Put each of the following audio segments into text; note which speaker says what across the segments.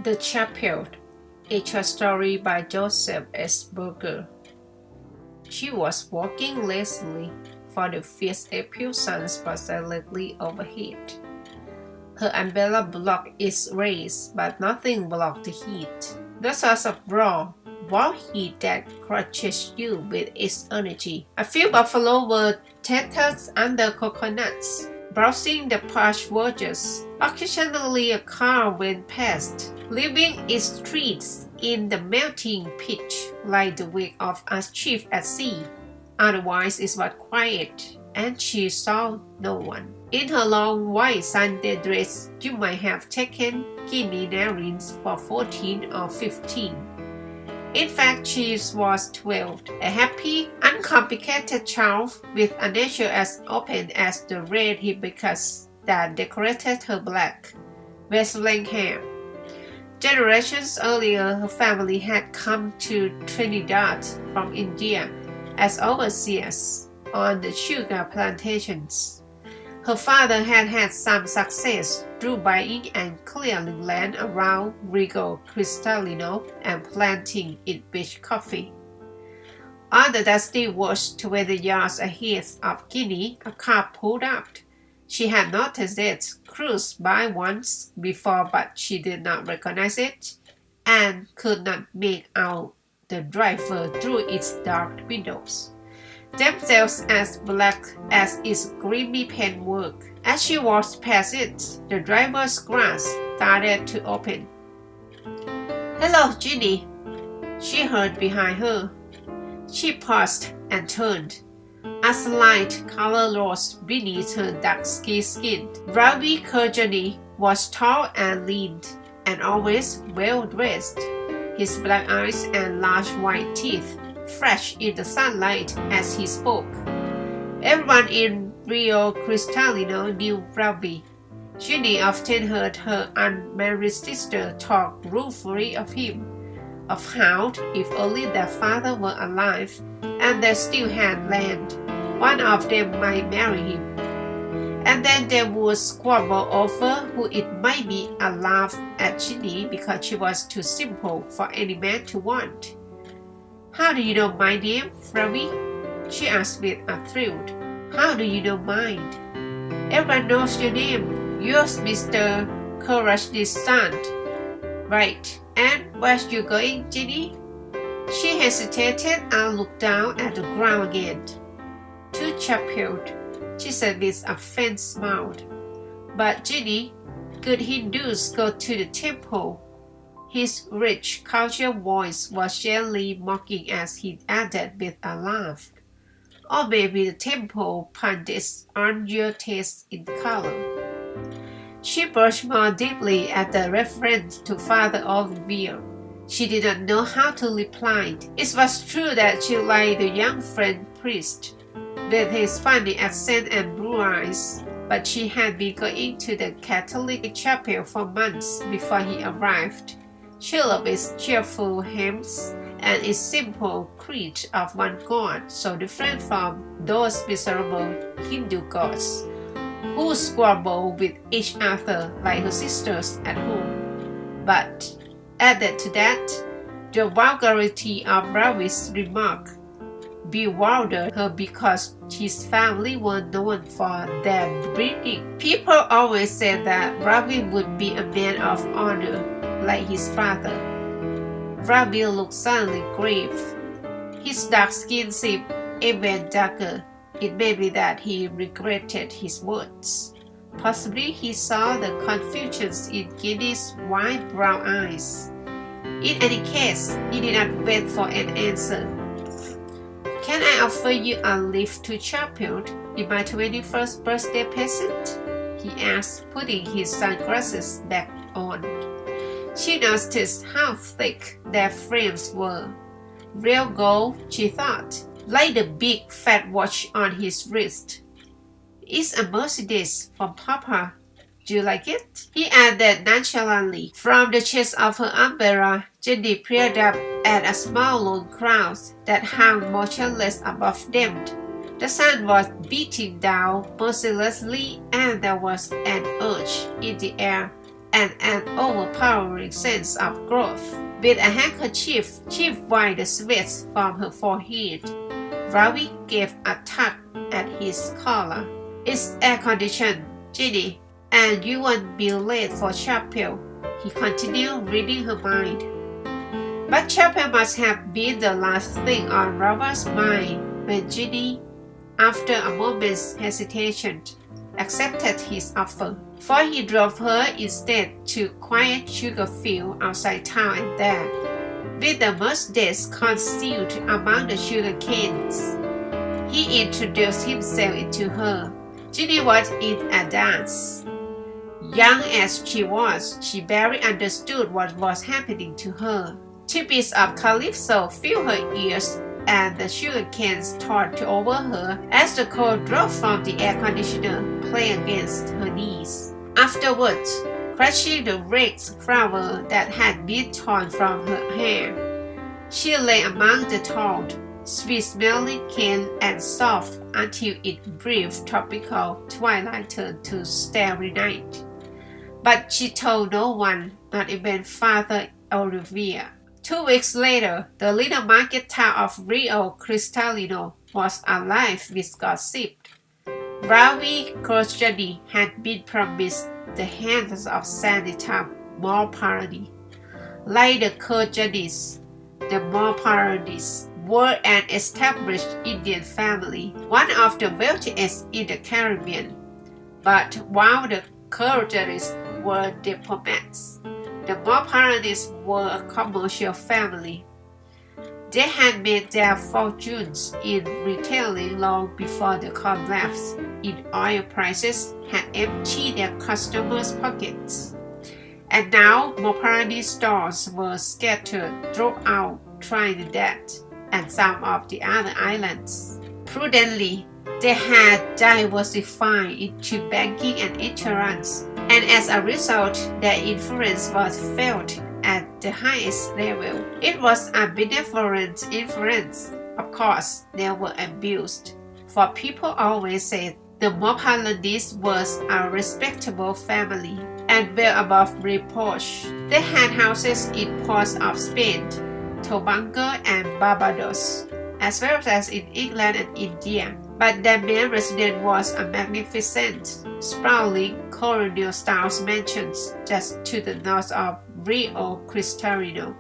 Speaker 1: The Child, a short story by Joseph S. Berger. She was walking lazily, for the fierce April sun was directly overhead. Her umbrella blocked its rays, but nothing blocked the heat. The source of raw, wild heat that crushes you with its energy. A few buffalo were tethered under coconuts, browsing the parched verges. Occasionally a car went past, leaving its streets in the melting pitch like the wake of a ship at sea. Otherwise it was quiet, and she saw no one. In her long white Sunday dress, you might have taken Guinea narines for 14 or 15. In fact, she was 12, a happy, uncomplicated child with a nature as open as the red hibiscus that decorated her black, bristling hair. Generations earlier, her family had come to Trinidad from India as overseers on the sugar plantations. Her father had had some success through buying and clearing land around Rio Cristalino and planting it with coffee. On the dusty watch 20 yards ahead of Guinea, a car pulled up. She had noticed it cruise by once before, but she did not recognize it and could not make out the driver through its dark windows, themselves as black as its grimy paintwork. As she walked past it, the driver's glass started to open. "Hello, Ginny," she heard behind her. She paused and turned. A slight color rose beneath her dusky skin. Ravi Kurjani was tall and lean, and always well-dressed, his black eyes and large white teeth fresh in the sunlight as he spoke. Everyone in Rio Cristalino knew Ravi. Ginny often heard her unmarried sister talk ruefully of him, of how, if only their father were alive and they still had land, one of them might marry him. And then they would squabble over who it might be, and laugh at Ginny because she was too simple for any man to want. "How do you know my name, Ravi?" she asked with a thrill. "How do you know mine?" "Everyone knows your name. Yours, Mr. Kurashni's son." "Right. And where you going, Ginny?" She hesitated and looked down at the ground again. "To Chapel," she said with a faint smile. "But Ginny, good Hindus go to the temple." His rich, cultured voice was gently mocking as he added with a laugh, "Or maybe the temple pundits aren't your taste in color." She blushed more deeply at the reference to Father Olivier. She did not know how to reply. It was true that she liked the young French priest, with his funny accent and blue eyes, but she had been going to the Catholic chapel for months before he arrived. She loved its cheerful hymns and its simple creed of one God, so different from those miserable Hindu gods who squabble with each other like her sisters at home. But added to that, the vulgarity of Ravi's remark bewildered her because his family were known for their breeding. People always said that Ravi would be a man of honor like his father. Ravi looked suddenly grave. His dark skin seemed even darker. It may be that he regretted his words. Possibly he saw the confusion in Guinea's wide brown eyes. In any case, he did not wait for an answer. "Can I offer you a lift to Chapel in my 21st birthday present?" he asked, putting his sunglasses back on. She noticed how thick their frames were. Real gold, she thought, like the big fat watch on his wrist. "It's a Mercedes from Papa. Do you like it?" he added nonchalantly. From the chest of her umbrella, Jenny peered up at a small lone cloud that hung motionless above them. The sun was beating down mercilessly, and there was an urge in the air and an overpowering sense of growth. With a handkerchief, she wiped the sweat from her forehead. Ravi gave a tug at his collar. "It's air-conditioned, Ginny, and you won't be late for chapel," he continued, reading her mind. But chapel must have been the last thing on Robert's mind when Ginny, after a moment's hesitation, accepted his offer, for he drove her instead to quiet Sugarfield outside town, and there, with the Mercedes concealed among the sugar canes, he introduced himself to her. Ginny was in a dance. Young as she was, she barely understood what was happening to her. Two beats of calypso filled her ears, and the sugar canes topped over her as the cold drop from the air conditioner played against her knees. Afterwards, crushing the raked flower that had been torn from her hair, she lay among the tall, sweet-smelling cane and soft until its brief tropical twilight turned to starry night. But she told no one, not even Father Olivia. 2 weeks later, the little market town of Rio Cristalino was alive with gossip. Ravi Khurshani had been promised the hands of Sanita Malparani. Like the Khurshani's, the Malparanis were an established Indian family, one of the wealthiest in the Caribbean. But while the Khurshani's were diplomats, the Malparanis were a commercial family. They had made their fortunes in retailing long before the collapse in oil prices had emptied their customers' pockets. And now Malparani stores were scattered throughout Trinidad and some of the other islands. Prudently, they had diversified into banking and insurance, and as a result, their influence was felt at the highest level. It was a benevolent influence. Of course, they were abused, for people always said the Malparanis was a respectable family and well above reproach. They had houses in ports of Spain, Tobago, and Barbados, as well as in England and India. But their main residence was a magnificent, sprawling colonial-style mansion just to the north of Rio Cristalino.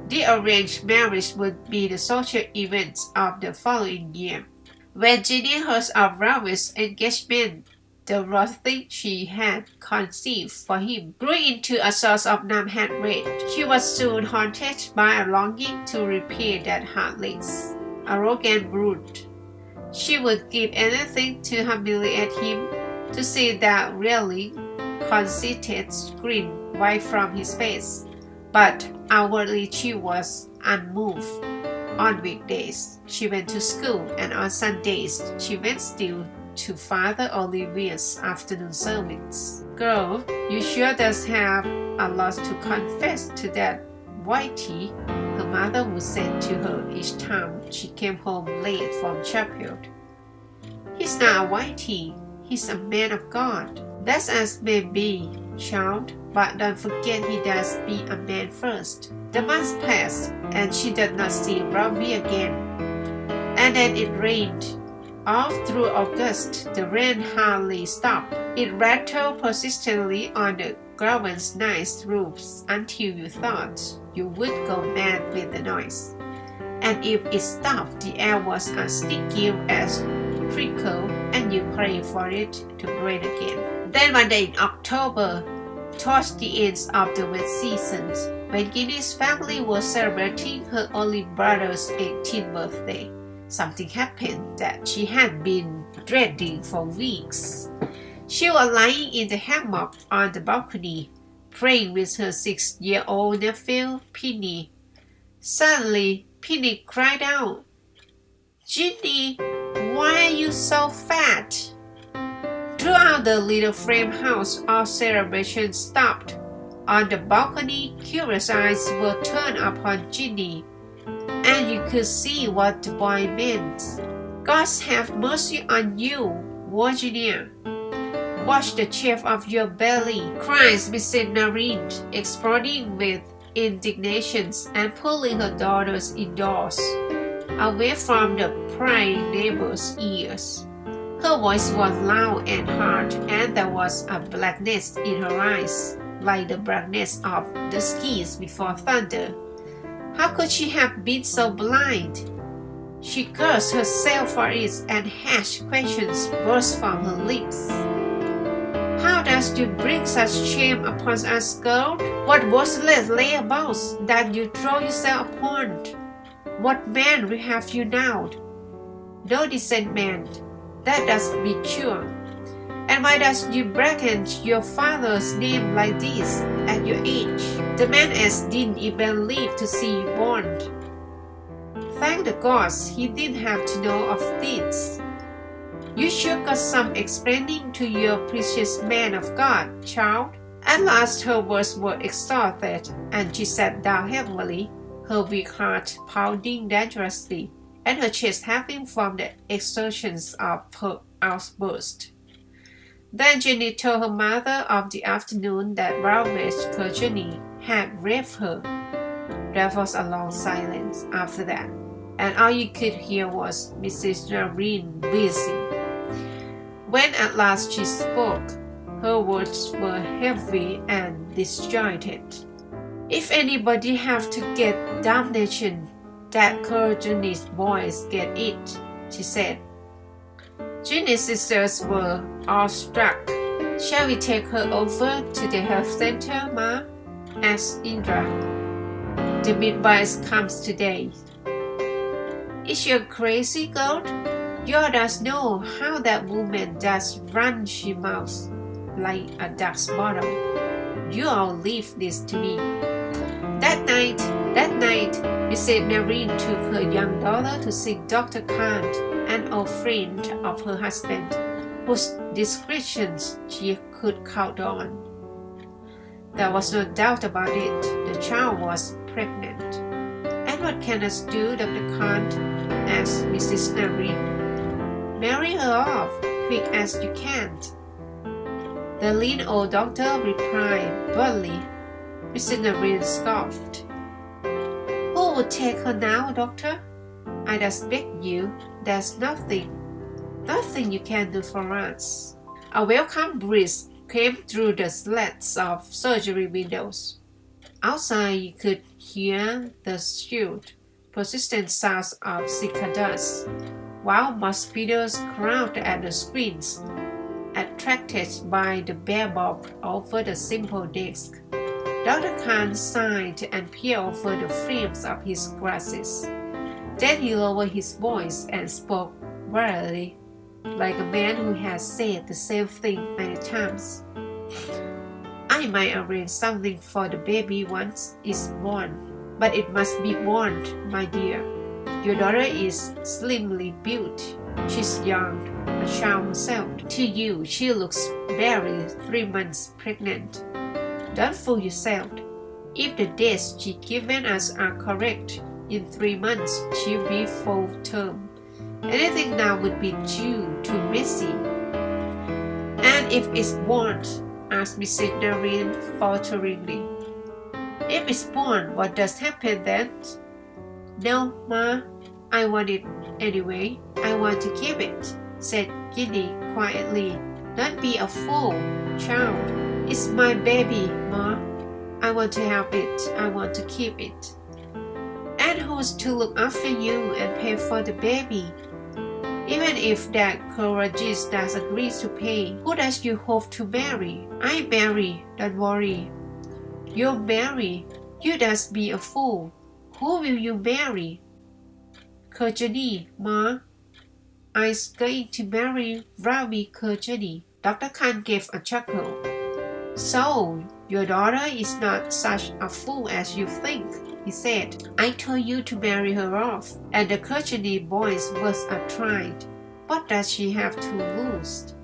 Speaker 1: The arranged marriage would be the social event of the following year. When Ginny heard of Ravi's engagement, the wrath she had conceived for him grew into a source of numb hatred. She was soon haunted by a longing to repay that heartless, arrogant brute. She would give anything to humiliate him, to see that really conceited grin wipe from his face. But outwardly she was unmoved. On weekdays, she went to school, and on Sundays, she went still to Father Olivia's afternoon service. "Girl, you sure does have a lot to confess to that Whitey," her mother would say to her each time she came home late from chapel. "He's not a Whitey, he's a man of God." "That's as may be, child, but don't forget he does be a man first." The months passed, and she did not see Ravi again. And then it rained. All through August, the rain hardly stopped. It rattled persistently on the Gowan's nice roofs until you thought you would go mad with the noise. And if it stopped, the air was as sticky as treacle, and you prayed for it to rain again. Then one day in October, towards the end of the wet season, when Ginny's family was celebrating her only brother's 18th birthday, something happened that she had been dreading for weeks. She was lying in the hammock on the balcony, praying with her 6-year-old nephew, Penny. Suddenly, Penny cried out, "Ginny, why are you so fat?" Throughout the little frame house, all celebration stopped. On the balcony, curious eyes were turned upon Ginny, and you could see what the boy meant. "God have mercy on you, Virginia. Watch the shape of your belly, cries Mrs. Narine, exploding with indignation and pulling her daughters indoors, away from the prying neighbors' ears. Her voice was loud and hard, and there was a blackness in her eyes, like the blackness of the skies before thunder. How could she have been so blind? She cursed herself for it, and harsh questions burst from her lips. How does you bring such shame upon us, girl? What worthless layabouts that you throw yourself upon? What man will have you now? No decent man, that does be sure. And why does you bracken your father's name like this at your age? The man as didn't even live to see you born. Thank the gods he didn't have to know of this. You sure got some explaining to your precious man of God, child. At last her words were exhausted, and she sat down heavily, her weak heart pounding dangerously, and her chest heaving from the exertions of her outburst. Then Jenny told her mother of the afternoon that Ravage Kerjani had raped her. There was a long silence after that, and all you could hear was Mrs. Narine wheezing. When at last she spoke, her words were heavy and disjointed. If anybody have to get damnation, that Kerjani's boys get it, she said. Jenny's sisters were awestruck. Shall we take her over to the health center, Ma? Asked Indra. The midwife comes today. Is she a crazy girl? You does know how that woman does run she mouth like a duck's bottom. You all leave this to me. That night, Mrs. Narine took her young daughter to see Dr. Khan, an old friend of her husband, whose discretions she could count on. There was no doubt about it, the child was pregnant. And what can us do, Dr. Khan? Asked Mrs. Narine. Marry her off, quick as you can. The lean old doctor replied bluntly. Mrs. Narine scoffed. Who would take her now, doctor? I just beg you, there's nothing you can do for us. A welcome breeze came through the slats of surgery windows. Outside you could hear the shrill, persistent sounds of cicadas, while mosquitoes crowded at the screens, attracted by the bare bulb over the simple desk. Dr. Khan sighed and peered over the frames of his glasses. Then he lowered his voice and spoke wearily, like a man who has said the same thing many times. I might arrange something for the baby once it's born, but it must be born, my dear. Your daughter is slimly built. She's young, a child herself. To you, she looks barely 3 months pregnant. Don't fool yourself. If the dates she's given us are correct, in 3 months she'll be full term. Anything now would be too messy. And if it's born, asked Mrs. Narine falteringly. If it's born, what does happen then? No, Ma, I want it anyway. I want to keep it, said Ginny quietly. Don't be a fool, child. It's my baby, Ma. I want to have it. I want to keep it. And who's to look after you and pay for the baby? Even if that courageous does agree to pay, who does you hope to marry? I marry, don't worry. You'll marry. You just be a fool. Who will you marry? Kerjani, Ma. I'm going to marry Ravi Kerjani. Dr. Khan gave a chuckle. So, your daughter is not such a fool as you think, he said. I told you to marry her off, and the Kerjani boys was tried. What does she have to lose?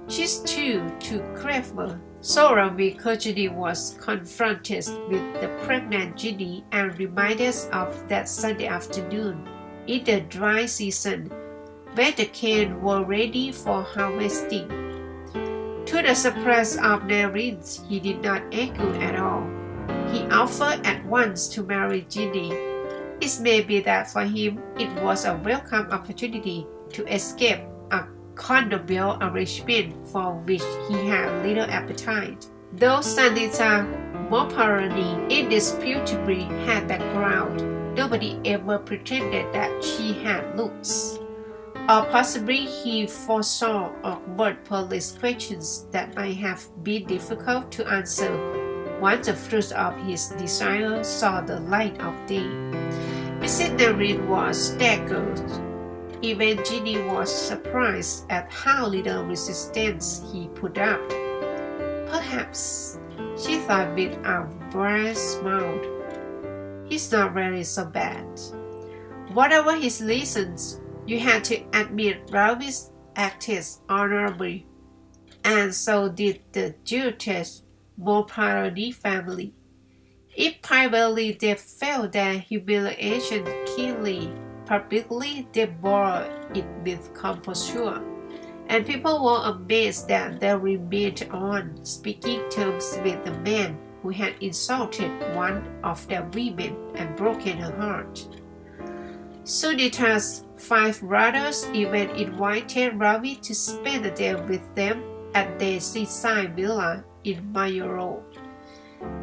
Speaker 1: She's too clever. So Ravi Kerjani was confronted with the pregnant Ginny and reminded of that Sunday afternoon in the dry season when the cane were ready for harvesting. To the surprise of Nerins, he did not argue at all. He offered at once to marry Ginny. It may be that for him it was a welcome opportunity to escape a connubial arrangement for which he had little appetite. Though Sanita Moparani indisputably had background, nobody ever pretended that she had looks. Or possibly he foresaw awkward police questions that might have been difficult to answer once the fruit of his desire saw the light of day. Mrs. Nerin was staggered. Even Ginny was surprised at how little resistance he put up. Perhaps, she thought with a wry smile, he's not really so bad. Whatever his reasons, you had to admit Ravi acted honorably, and so did the Judith Moparani family. If privately they felt their humiliation keenly, publicly they bore it with composure, and people were amazed that they remained on speaking terms with the man who had insulted one of their women and broken her heart. Sunita's 5 brothers even invited Ravi to spend the day with them at their seaside villa in Mayuro.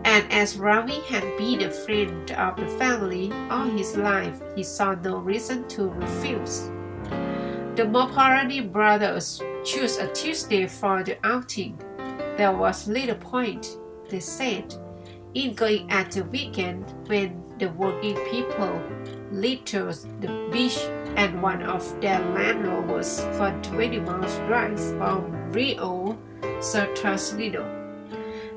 Speaker 1: And as Ravi had been a friend of the family all his life, he saw no reason to refuse. The Moparani brothers chose a Tuesday for the outing. There was little point, they said, in going at the weekend when the working people littered the beach and one of their Land Rovers for 20 miles drive from Rio Sertaslino.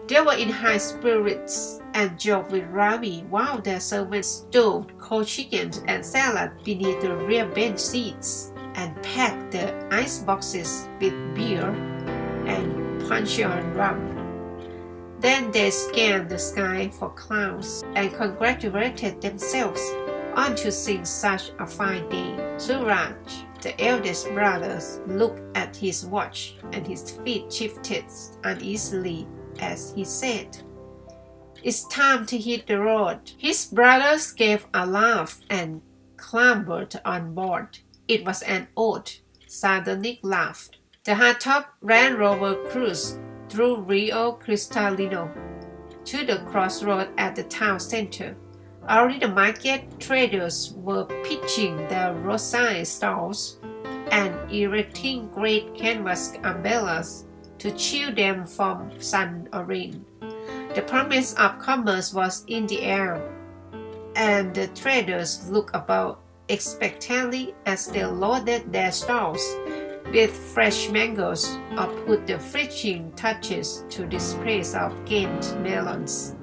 Speaker 1: They were in high spirits and joked with Ravi while their servants stowed cold chickens and salad beneath the rear bench seats and packed the ice boxes with beer and puncheon rum. Then they scanned the sky for clouds and congratulated themselves on to seeing such a fine day. Suraj, the eldest brother, looked at his watch and his feet shifted uneasily as he said, "It's time to hit the road." His brothers gave a laugh and clambered on board. It was an oath. Sardonik laughed. The hardtop Land Rover cruised through Rio Cristalino to the crossroad at the town center. Already the market traders were pitching their roadside stalls and erecting great canvas umbrellas to shield them from sun or rain. The promise of commerce was in the air, and the traders looked about expectantly as they loaded their stalls with fresh mangoes or put the finishing touches to displays of canned melons,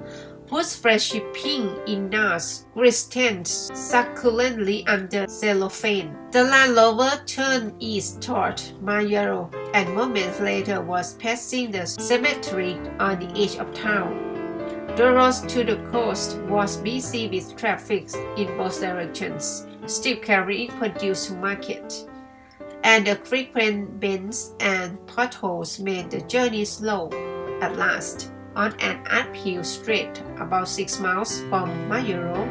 Speaker 1: whose fleshy pink innards glistened succulently under cellophane. The Land Rover turned east toward Mayaro and moments later was passing the cemetery on the edge of town. The road to the coast was busy with traffic in both directions, still carrying produce to market, and the frequent bends and potholes made the journey slow. At last, on an uphill street about 6 miles from Mayuro,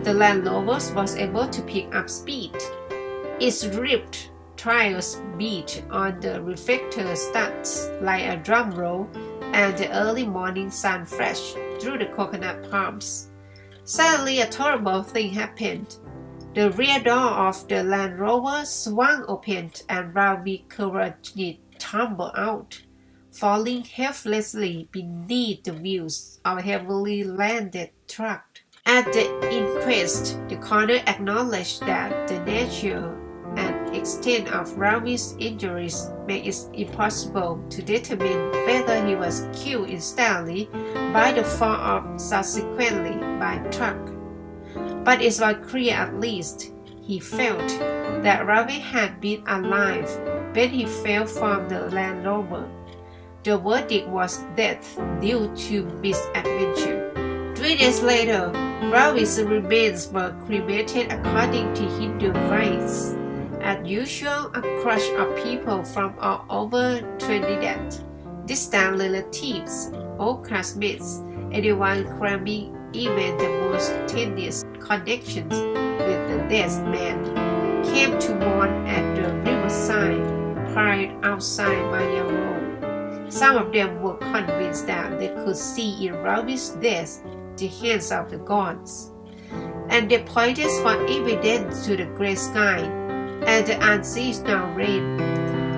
Speaker 1: the Land Rover was able to pick up speed. Its ripped tires beat on the reflector studs like a drum roll, and the early morning sun flashed through the coconut palms. Suddenly, a terrible thing happened. The rear door of the Land Rover swung open and Ravi Kurajit tumbled out, falling helplessly beneath the wheels of a heavily landed truck. At the inquest, the coroner acknowledged that the nature and extent of Ravi's injuries made it impossible to determine whether he was killed instantly by the fall or subsequently by truck. But it was clear at least, he felt, that Ravi had been alive when he fell from the Land Rover. The verdict was death due to misadventure. 3 days later, Ravi's remains were cremated according to Hindu rites. As usual, a crush of people from all over Trinidad distant relatives, old classmates, anyone cramming even the most tenuous connections with the dead man, came to mourn at the riverside, parked outside Maya Road. Some of them were convinced that they could see in Ravi's death the hands of the gods, and they pointed for evidence to the great sky and the unseasonal rain.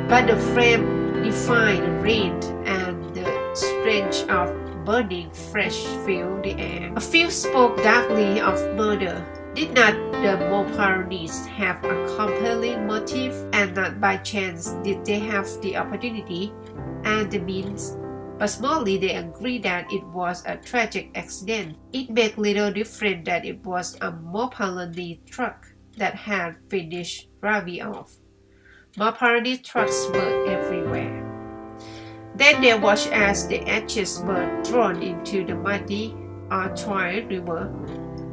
Speaker 1: But the flame defied the rain, and the stench of burning flesh filled the air. A few spoke darkly of murder. Did not the Moparadis have a compelling motive, and not by chance did they have the opportunity and the means? But mostly they agreed that it was a tragic accident. It made little difference that it was a Moparadi truck that had finished Ravi off. Moparadi trucks were everywhere. Then they watched as the ashes were thrown into the muddy Artois River,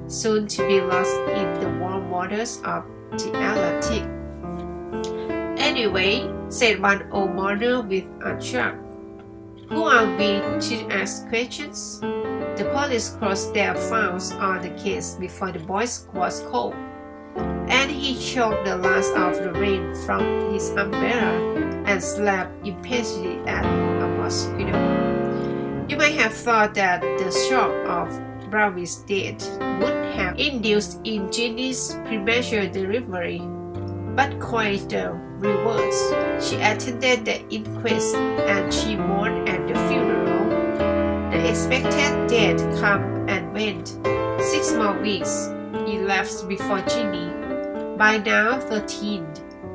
Speaker 1: soon to be lost in the warm waters of the Atlantic. Anyway, said one old mourner with a shrug, who are we to ask questions? The police crossed their files on the case before the boy was called, and he choked the last of the rain from his umbrella and slapped impatiently at a mosquito. You might have thought that the shock of Ravi's death would have induced Jeannie's premature delivery, but quite the reverse. She attended the inquest and she mourned at the funeral. The expected death came and went. 6 more weeks elapsed before Jeannie, by now 13,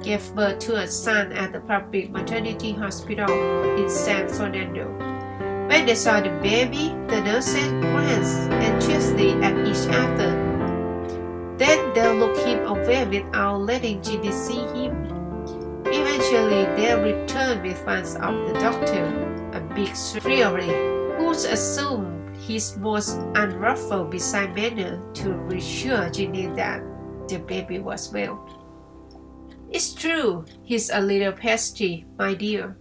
Speaker 1: gave birth to a son at the public maternity hospital in San Fernando. When they saw the baby, the nurses glanced anxiously at each other. Then they looked him away without letting Jeannie see him. Eventually, they returned with one of the doctor, a big superior, who assumed his most unruffled beside manner to reassure Jeannie that the baby was well. It's true, he's a little pasty, my dear,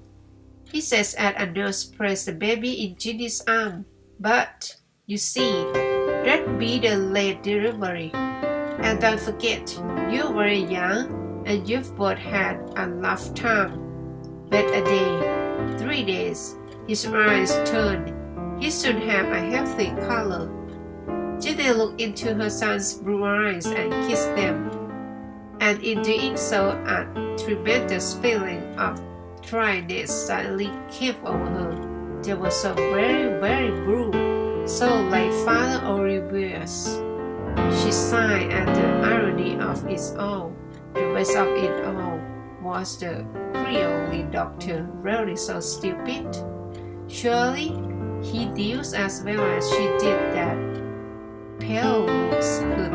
Speaker 1: he says as a nurse pressed the baby in Jeannie's arm. But, you see, that'd be the late delivery. And don't forget, you're very young and you've both had a lifetime. But a day, 3 days, his eyes turned. He should have a healthy color. Jeannie looked into her son's blue eyes and kissed them. And in doing so, a tremendous feeling of dryness suddenly came over her. They were so very, very blue, so like Father Oliver's. She sighed at the irony of it all. The rest of it all was the Creole doctor really so stupid? Surely he knew as well as she did that pale looks could